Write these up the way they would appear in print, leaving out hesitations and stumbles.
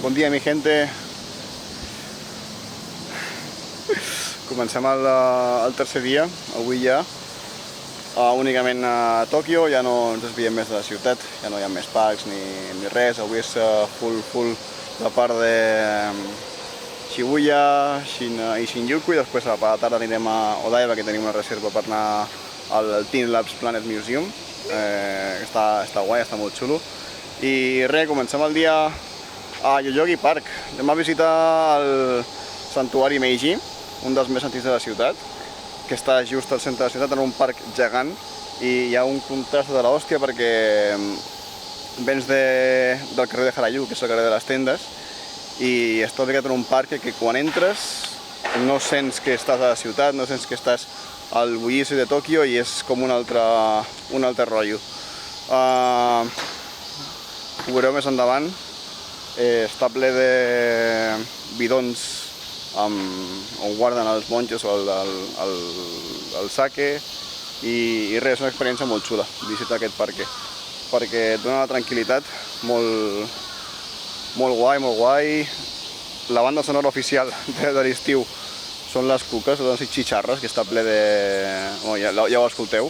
Bon dia, mi gente. Comencem el tercer dia, avui ja. Únicament a Tòquio, ja no ens desviem més de la ciutat, ja no hi ha més parcs ni res. Avui és full la part de Shibuya i Shinjuku, i després a la tarda anirem a Odaiba, que tenim una reserva per anar al Teen Labs Planet Museum, que està guai, està molt xulo. I res, comencem el dia a Yoyogi Park. Anem a visitar el santuari Meiji, un dels més antics de la ciutat, que està just al centre de la ciutat, en un parc gegant, i hi ha un contrast de l'hòstia perquè vens del carrer de Harajuku, que és el carrer de les tendes, i està ubicat en un parc que quan entres no sents que estàs a la ciutat, no sents que estàs al bullici de Tòquio, i és com un altre rotllo. Ho veureu més endavant. Està ple de bidons on guarden els monjos o el sake, i res, és una experiència molt xula visitar aquest parc, perquè et dona una tranquil·litat molt guai. La banda sonora oficial de l'estiu són les cuques, les xitxarres, que està ple de... ja ho escolteu,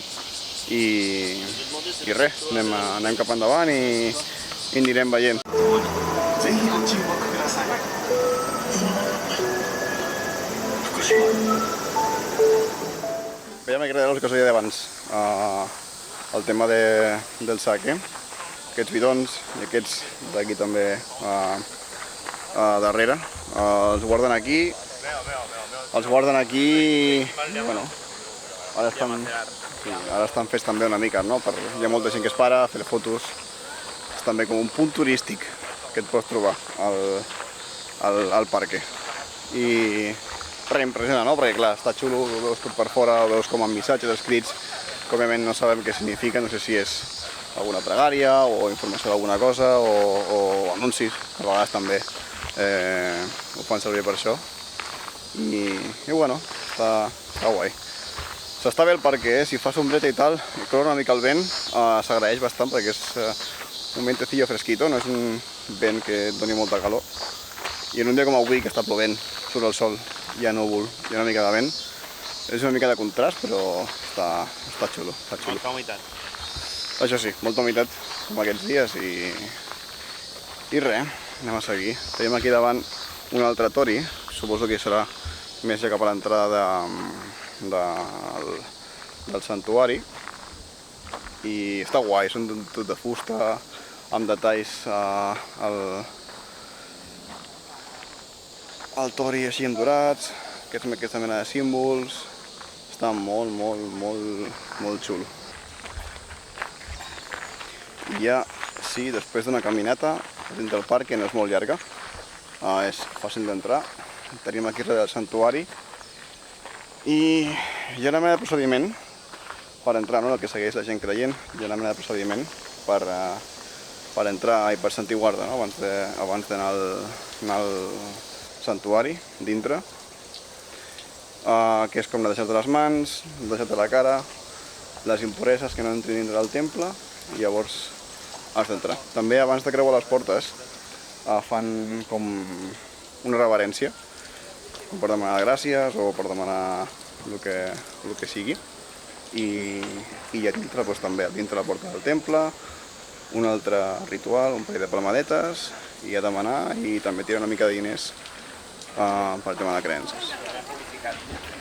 i res, anem cap endavant i anirem veient. Ja m'agrada el que us deia d'abans, el tema del sake. Aquests bidons i aquests d'aquí també darrere, els guarden aquí. Bueno, ara estan fets també una mica, no? Hi ha molta gent que es para a fer fotos. És també com un punt turístic que et pots trobar al parc. I res, impressiona, no? Perquè clar, està xulo, ho veus tot per fora, ho veus com amb missatges escrits, que òbviament no sabem què significa, no sé si és alguna pregària o informació d'alguna cosa o anuncis, que a vegades també ho fan servir per això. I bueno, està guai. S'està bé el parc, si fa sombreta i tal, i corre una mica el vent, s'agraeix bastant perquè és un ventecillo fresquito, no és un vent que et doni molta calor. I en un dia com avui, que està plovent, surt el sol, hi ha núvol, hi ha una mica de vent, és una mica de contrast, però està xulo. Molta humitat. Això sí, molta humitat, com aquests dies, i res, anem a seguir. Tenim aquí davant un altre tori, suposo que serà més ja cap a l'entrada del santuari, i està guai, són tot de fusta, amb detalls el tori així en dorats, aquesta mena de símbols. Està molt xulo. I ja, sí, després d'una caminata dins del parc, que no és molt llarga, és fàcil d'entrar. Tenim aquí darrere del santuari, i hi ha una mena de procediment per entrar, no? El que segueix la gent creient, hi ha una mena de procediment per entrar i per sentir guarda, no? Abans d'anar al santuari, dintre, que és com netejar-te les mans, netejar-te la cara, les impureses que no entrin dintre del temple, i llavors has d'entrar. També abans de creuar les portes fan com una reverència, com per demanar gràcies o per demanar el que sigui, i a dintre també, a dintre la porta del temple, un altre ritual, un parell de palmadetes, i a demanar, i també tirar una mica de diners per tema de creences.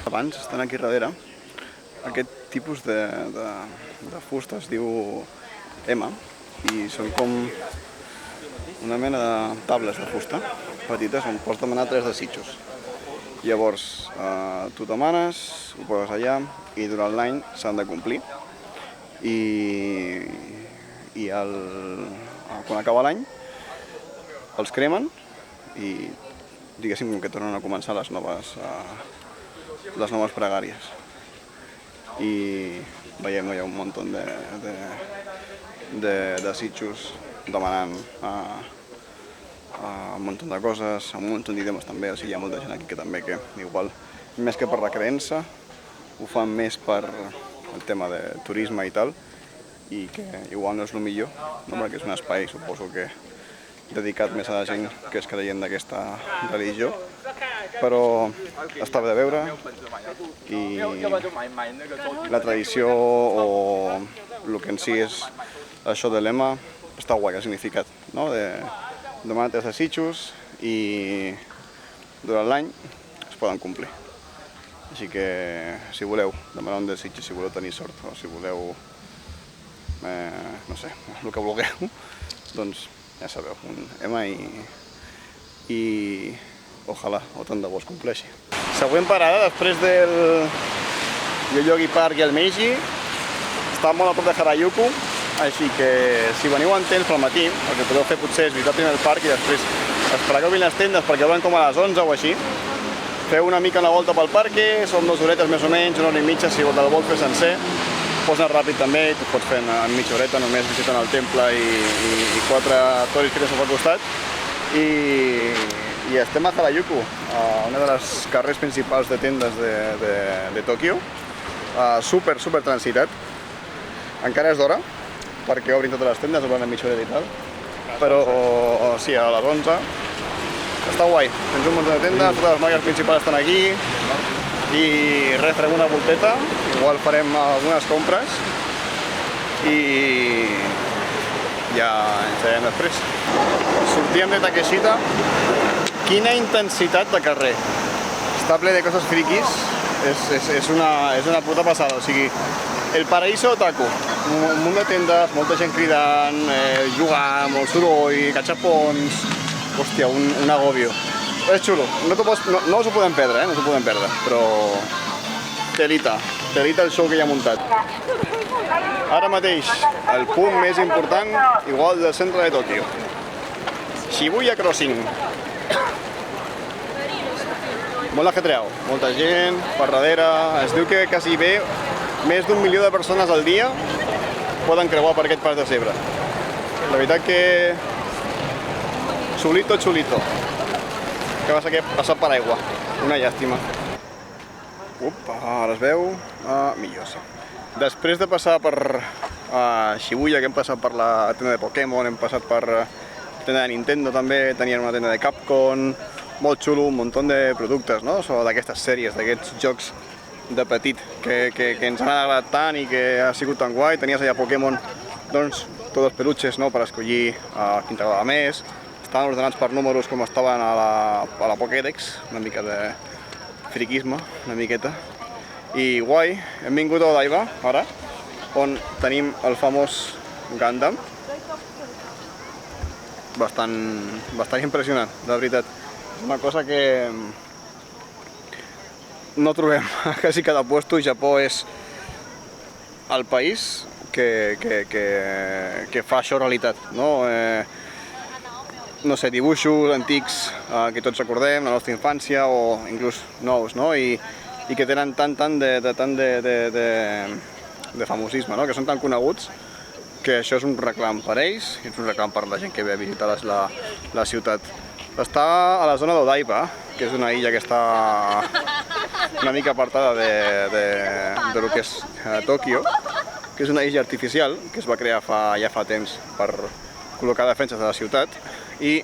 Abans estan aquí darrere, aquest tipus de fusta es diu ema, i són com una mena de tables de fusta petites on pots demanar 3 desitjos. Llavors tu demanes, ho poses allà, i durant l'any s'han de complir, i quan acaba l'any els cremen i diguéssim que tornen a començar les noves pregàries. I veiem, hi ha un munt de desitjos demanant un munt de coses, un munt d'idiomes també. O sigui, hi ha molta gent aquí que també, que igual, més que per la creença, ho fan més per el tema de turisme i tal, i que igual no és el millor, no? Perquè és un espai, suposo que dedicat més a la gent que és creient d'aquesta religió, però estava de veure i la tradició o el que en si és això de lema està guai, el significat, no? Demanar 3 desitjos i durant l'any es poden complir. Així que si voleu demanar un desig, si voleu tenir sort o si voleu, no sé, el que vulgueu, doncs ja sabeu, un ema i ojalà o tant de bo es compleixi. Següent parada, després del Yoyogi Park i el Meiji, està molt a prop de Harajuku, així que si veniu en temps pel matí, el que podeu fer potser és visitar primer el parc i després esperar que obrin les tendes perquè obren com a les 11 o així. Feu una mica una volta pel parque, són 2 horetes més o menys, 1 hora i mitja si te'l vols fer sencer. Pots anar ràpid també, i tu pots fer en mitja horeta, només visitant el temple i 4 toris que tens al costat. I estem a Harajuku, una de les carrers principals de tendes de Tòquio. Super transitat. Encara és d'hora, perquè obrin totes les tendes, obren a mitja horeta i tal. Però sí, a les 11. Està guai, tens un munt de tendes, totes les marques principals estan aquí. I res, farem una volteta, igual farem algunes compres i ja ens veiem després. Sortíem de Takeshita, quina intensitat de carrer. Està ple de coses friquis, és una puta passada, o sigui, el paraíso otaku. Un munt de tendes, molta gent cridant, jugant, molt soroll, catxapons, hòstia, un agobio. És xulo, no us ho podem perdre, no us ho podem perdre, però telita el show que hi ha muntat. Ara mateix, el punt més important, igual del centre de Tòquio. Shibuya Crossing. Molt ajetreau, molta gent per darrere, es diu que quasi bé més d'1 milió de persones al dia poden creuar per aquest pas de zebra. La veritat que xulito. Que va ser passat per aigua, una llàstima. Ara es veu, millor sí. Després de passar per Shibuya, que hem passat per la tenda de Pokémon, hem passat per la tenda de Nintendo també, tenien una tenda de Capcom, molt xulo, un munt de productes, no? D'aquestes sèries, d'aquests jocs de petit que ens han agradat tant i que ha sigut tan guai. Tenies allà Pokémon, doncs, tots els peluches, no?, per escollir quin t'agrada més. Estaven ordenats per números com estaven a la Pokédex, una mica de friquisme, una miqueta. I guai, hem vingut a Odaiba, ara, on tenim el famós Gundam. Bastant impressionant, de veritat. És una cosa que no trobem a quasi cada puesto. Japó és el país que fa això realitat, no? No sé, dibuixos antics que tots recordem, la nostra infància o inclús nous, no? I que tenen tant de famosisme, no? Que són tan coneguts que això és un reclam per ells i és un reclam per la gent que ve a visitar la ciutat. Està a la zona d'Odaiba, que és una illa que està una mica apartada de lo que és Tòquio, que és una illa artificial que es va crear ja fa temps per col·locar defenses de la ciutat. I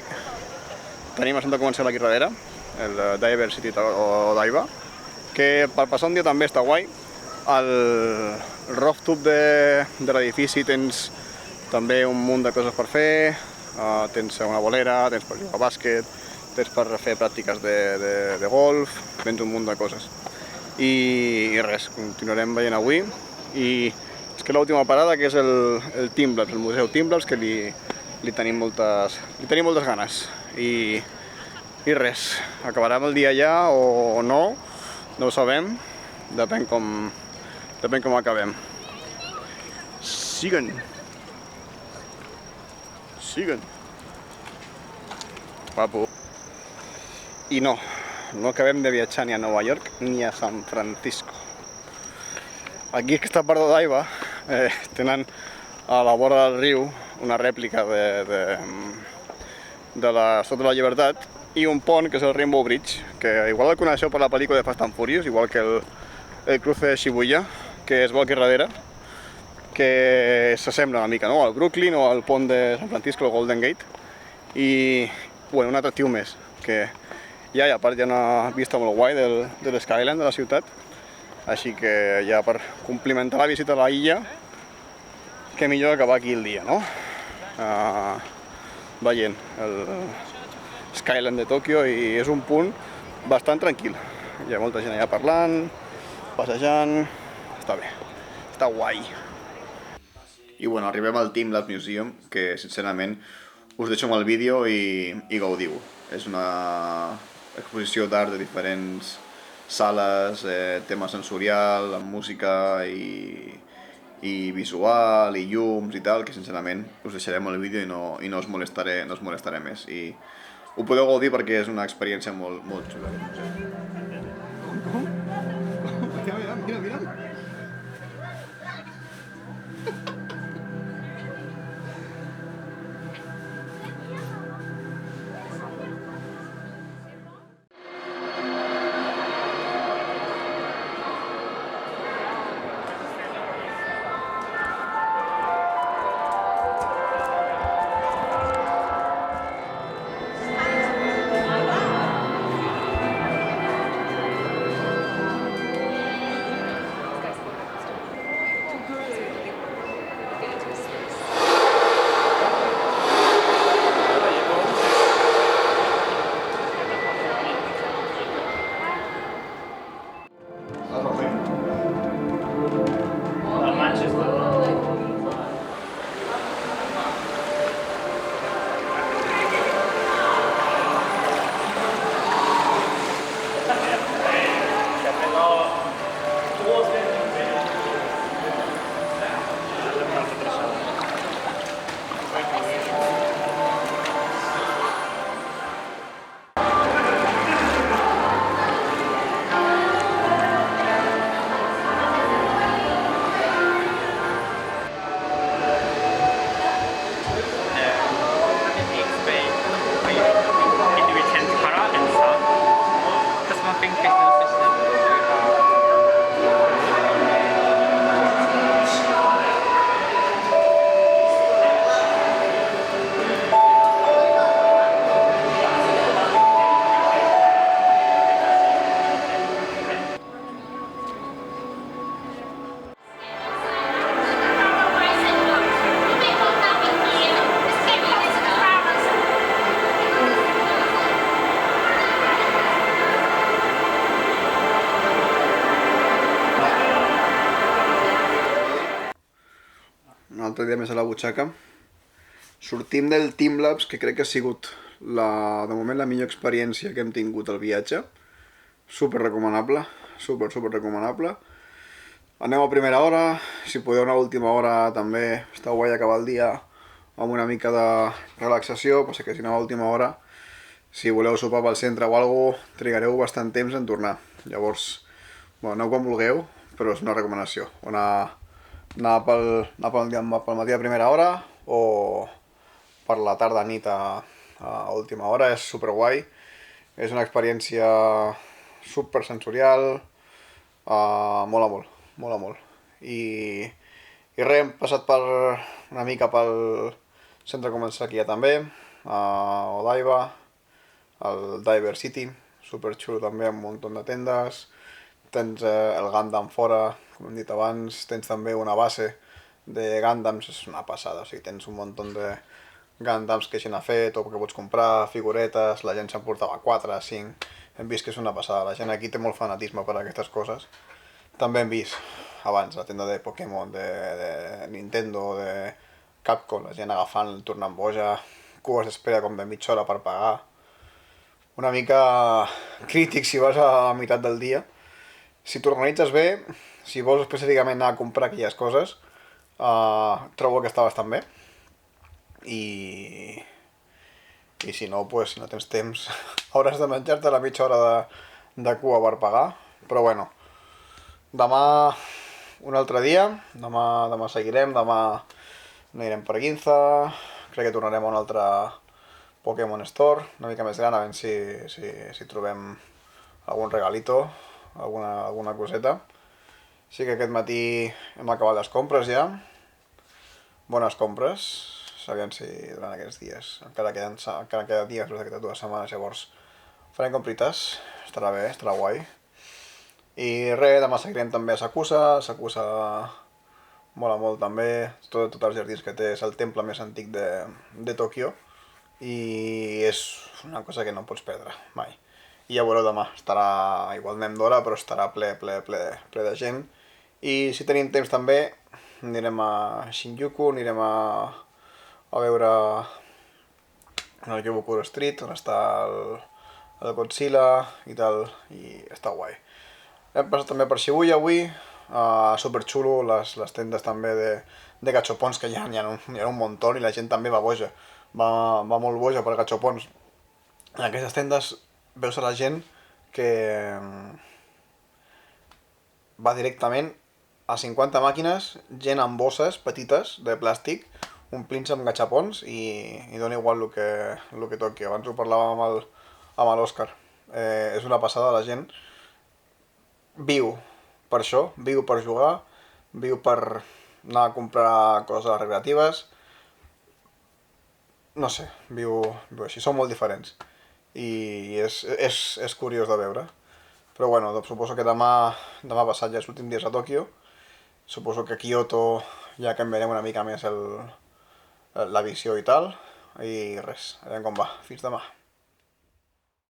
tenim el centre comercial aquí darrere, el Diversity Odaiba, que per passar un dia també està guai. Al rooftop de l'edifici tens també un munt de coses per fer, tens una bolera, tens per jugar a bàsquet, tens per fer pràctiques de golf, tens un munt de coses. I res, continuarem veient avui. I és que l'última parada, que és el Teamlabs, el museu Teamlabs, que li tenim moltes ganes. I res, acabarem el dia allà o no ho sabem, depèn com acabem. Siguen. Papu. I no acabem de viatjar ni a Nova York ni a San Francisco. Aquí, aquesta part d'Odaiba, tenen a la vora del riu una rèplica de l'Estatua de la Llibertat i un pont que és el Rainbow Bridge, que igual el coneixeu per la pel·lícula de Fast and Furious, igual que el cruce de Shibuya, que es veu aquí darrere, que s'assembla una mica, no?, al Brooklyn o al pont de San Francisco, el Golden Gate, I bueno, un atractiu més, que hi ha a part hi ha una vista molt guai de l'Skyline de la ciutat, així que ja per complimentar la visita a la illa, que millor acabar aquí el dia, no? Veient el Skyline de Tòquio i és un punt bastant tranquil. Hi ha molta gent allà parlant, passejant, està bé, està guai. I bueno, arribem al Team Lab Museum, que sincerament us deixo amb el vídeo i gaudiu. És una exposició d'art de diferents sales, tema sensorial, amb música i visual, i llums i tal, que sincerament us deixarem el vídeo i no us molestaré més. I ho podeu gaudir perquè és una experiència molt xula. Com? Mira. Un altre dia més a la butxaca. Sortim del Teamlabs, que crec que ha sigut de moment la millor experiència que hem tingut al viatge. Super recomanable, super recomanable. Anem a primera hora, si podeu una última hora també està guai acabar el dia amb una mica de relaxació, però que si aneu a última hora, si voleu sopar pel centre o alguna cosa, trigareu bastant temps en tornar. Llavors, bueno, aneu quan vulgueu, però és una recomanació. Anar pel matí a primera hora o per la tarda nit a última hora, és super guai. És una experiència super sensorial, mola molt. I res, hem passat una mica pel centre comercial que hi ha també, a Odaiba, al Diver City, super xulo també, amb un munt de tendes. Tens el Gundam fora, com hem dit abans, tens també una base de Gundams, és una passada, o sigui, tens un munt de Gundams que gent ha fet o que pots comprar, figuretes, la gent s'emportava 4, 5, hem vist que és una passada, la gent aquí té molt fanatisme per a aquestes coses. També hem vist abans la tenda de Pokémon, de Nintendo, de Capcom, la gent agafant, tornant boja, cues d'espera com de mitja hora per pagar. Una mica crític si vas a la meitat del dia. Si t'organitzes bé, si vols específicament anar a comprar aquelles coses, trobo que està bastant bé. I si no, pues, si no tens temps, hauràs de menjar-te la mitja hora de cua per pagar. Però bueno, demà un altre dia, demà seguirem, demà anirem per Ginza, crec que tornarem a un altre Pokémon Store, una mica més gran, a veure si trobem algun regalito, alguna coseta. Sí que aquest matí hem acabat les compres ja, bones compres, aviam si durant aquests dies, encara queda dies d'aquestes 2 setmanes, llavors farem comprites, estarà bé, estarà guai. I res, demà seguirem també a Sakusa mola molt també, tots els jardins que té, és el temple més antic de Tòquio i és una cosa que no pots perdre mai. I ja veureu demà, estarà igual anem d'hora però estarà ple de gent. I si tenim temps també anirem a Shinjuku, anirem a veure el Yobukuro Street on està el Godzilla i tal, i està guai. Hem passat també per Shibuya avui, superxulo, les tendes també de gachopons, que hi ha un muntó i la gent també va boja, va molt boja per gachopons. En aquestes tendes veus a la gent que va directament a 50 màquines, gent amb bosses petites de plàstic, omplint-se amb gachapons i dona igual el que toqui. Abans ho parlàvem amb l'Òscar. És una passada, la gent viu per això, viu per jugar, viu per anar a comprar coses recreatives, no sé, viu així, són molt diferents i és curiós de veure. Però bueno, doncs suposo que demà passat ja és l'últim dia a Tòquio, suposo que a Kyoto ja canviarem una mica més la visió i tal, i res, a veure com va, fins demà.